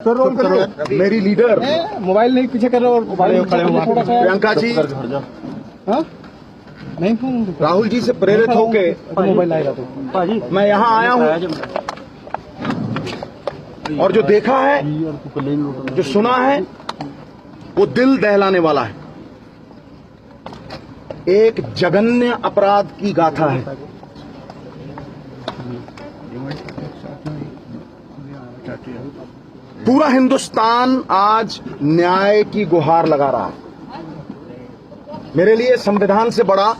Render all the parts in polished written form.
Role करो। मेरी leader mobile नहीं पीछे कर रहे और प्रियंका जी हाँ? नहीं फोन राहुल जी से प्रेरित होके मोबाइल आएगा तो मैं यहाँ आया हूँ और जो देखा है, जो सुना है, वो दिल दहलाने वाला है। एक जघन्य अपराध की गाथा है। पूरा हिंदुस्तान आज न्याय की गुहार लगा रहा है। मेरे लिए संविधान से बड़ा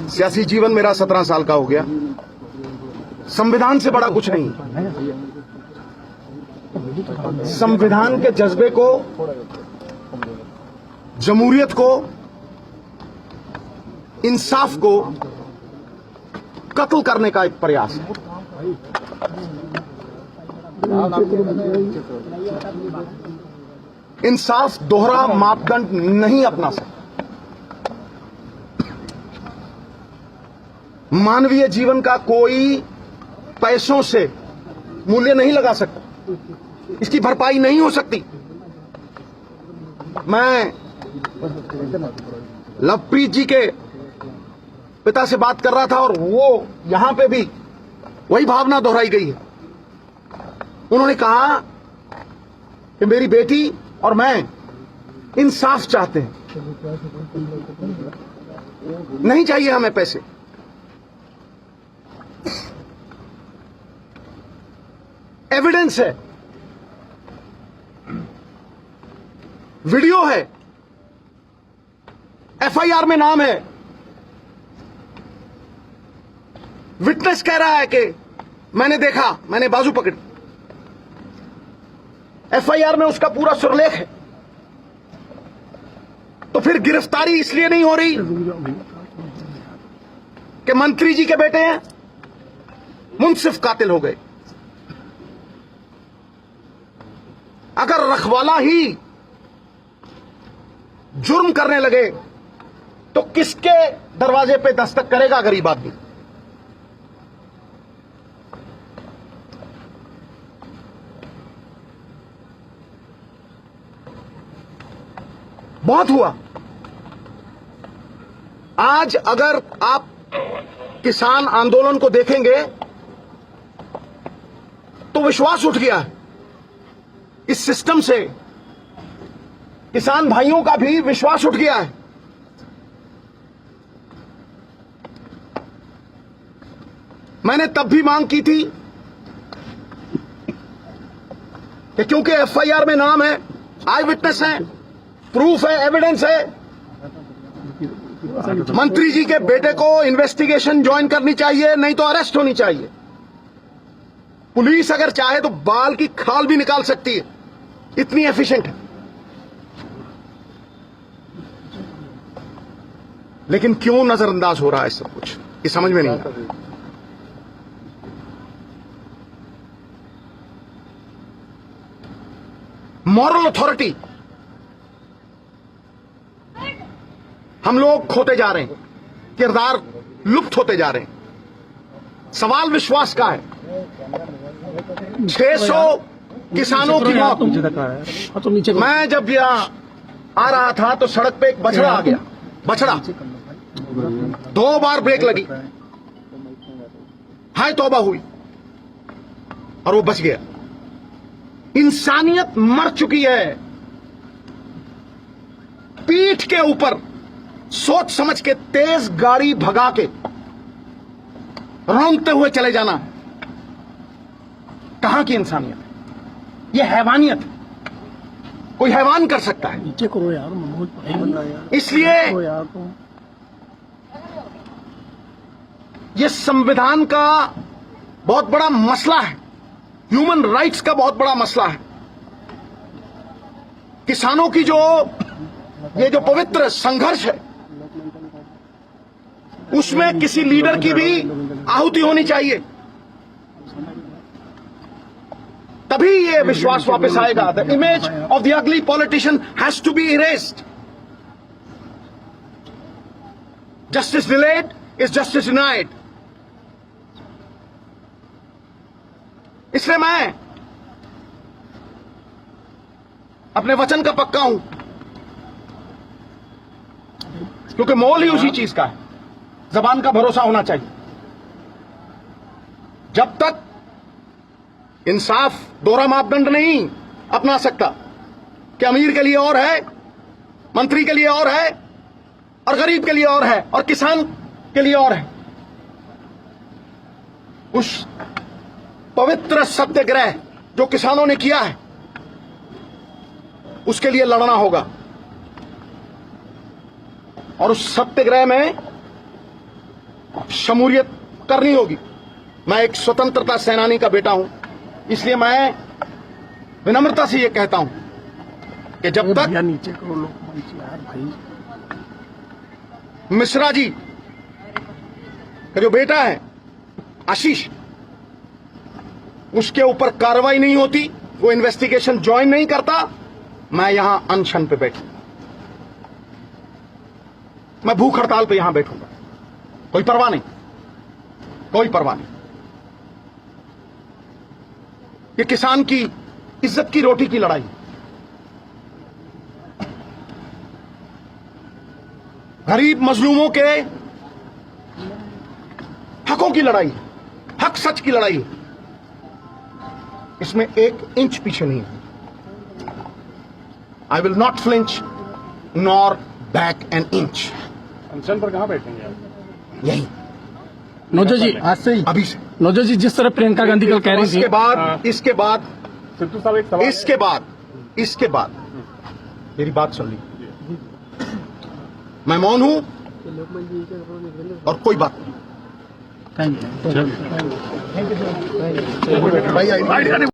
सियासी जीवन मेरा 17 साल का हो गया। संविधान से बड़ा कुछ नहीं। संविधान के जज्बे को, जमहूरियत को, इंसाफ को कत्ल करने का एक प्रयास है। इंसाफ दोहरा मापदंड नहीं अपना सकता। मानवीय जीवन का कोई पैसों से मूल्य नहीं लगा सकता। इसकी भरपाई नहीं हो सकती। मैं लवप्रीत जी के पिता से बात कर रहा था और वो यहां पे भी वही भावना दोहराई गई है। उन्होंने कहा कि मेरी बेटी और मैं इंसाफ चाहते हैं, नहीं चाहिए हमें पैसे। एविडेंस है, वीडियो है, एफआईआर में नाम है। विटनेस कह रहा है कि मैंने देखा, मैंने बाजू पकड़ी। एफआईआर में उसका पूरा सुरलेख है। तो फिर गिरफ्तारी इसलिए नहीं हो रही कि मंत्री जी के बेटे हैं, मुंसिफ कातिल हो गए। अगर रखवाला ही जुर्म करने लगे तो किसके दरवाजे पे दस्तक करेगा गरीब आदमी? बहुत हुआ। आज अगर आप किसान आंदोलन को देखेंगे तो विश्वास उठ गया है इस सिस्टम से। किसान भाइयों का भी विश्वास उठ गया है। मैंने तब भी मांग की थी कि क्योंकि एफआईआर में नाम है, आई विटनेस है, प्रूफ है, एविडेंस है, मंत्री जी के बेटे को इन्वेस्टिगेशन ज्वाइन करनी चाहिए, नहीं तो अरेस्ट होनी चाहिए। पुलिस अगर चाहे तो बाल की खाल भी निकाल सकती है, इतनी एफिशिएंट है। लेकिन क्यों नजरअंदाज हो रहा है सब कुछ, ये समझ में नहीं आता। मॉरल अथॉरिटी हम लोग खोते जा रहे हैं, किरदार लुप्त होते जा रहे हैं। सवाल विश्वास का है। 600 किसानों की मौत। मैं जब यहां आ रहा था तो सड़क पे एक बछड़ा आ गया। बछड़ा 2 बार ब्रेक लगी, हाय तौबा हुई और वो बच गया। इंसानियत मर चुकी है। पीठ के ऊपर सोच समझ के तेज गाड़ी भगा के रोंगते हुए चले जाना, कहां की इंसानियत है? यह हैवानियत है। कोई हैवान कर सकता है। नीचे करो यार, इसलिए यह संविधान का बहुत बड़ा मसला है, ह्यूमन राइट्स का बहुत बड़ा मसला है। किसानों की ये जो पवित्र संघर्ष है, उसमें किसी लीडर की भी आहुति होनी चाहिए, तभी ये विश्वास वापस आएगा। The image of the ugly politician has to be erased. Justice delayed is justice denied. इसलिए मैं अपने वचन का पक्का हूं, क्योंकि मोल ही उसी चीज का है। जबान का भरोसा होना चाहिए। जब तक इंसाफ दोहरा मापदंड नहीं अपना सकता कि अमीर के लिए और है, मंत्री के लिए और है, और गरीब के लिए और है, और किसान के लिए और है, उस पवित्र सत्याग्रह जो किसानों ने किया है उसके लिए लड़ना होगा। और उस सत्याग्रह में शमूलियत करनी होगी। मैं एक स्वतंत्रता सेनानी का बेटा हूं, इसलिए मैं विनम्रता से यह कहता हूं कि जब तक नीचे करो लोग यार भाई। मिश्रा जी का जो बेटा है आशीष, उसके ऊपर कार्रवाई नहीं होती, वो इन्वेस्टिगेशन ज्वाइन नहीं करता, मैं यहां अनशन पे बैठूंगा, मैं भूख हड़ताल पे यहां बैठूंगा। कोई परवाह नहीं, कोई परवाह नहीं। ये किसान की इज्जत की रोटी की लड़ाई, गरीब मजलूमों के हकों की लड़ाई, हक सच की लड़ाई। इसमें एक इंच पीछे नहीं है। I will not flinch nor back an inch. अनशन पर कहां बैठेंगे आप? यही नौजो जी आज से ही अभी से। नौजो जी जिस तरह प्रियंका गांधी कल कह रही थी, इसके बाद सिद्धू साहब एक सवाल इसके बाद मेरी बात सुन ली। मैं मौन हूं और कोई बात नहीं। Thank you. भाई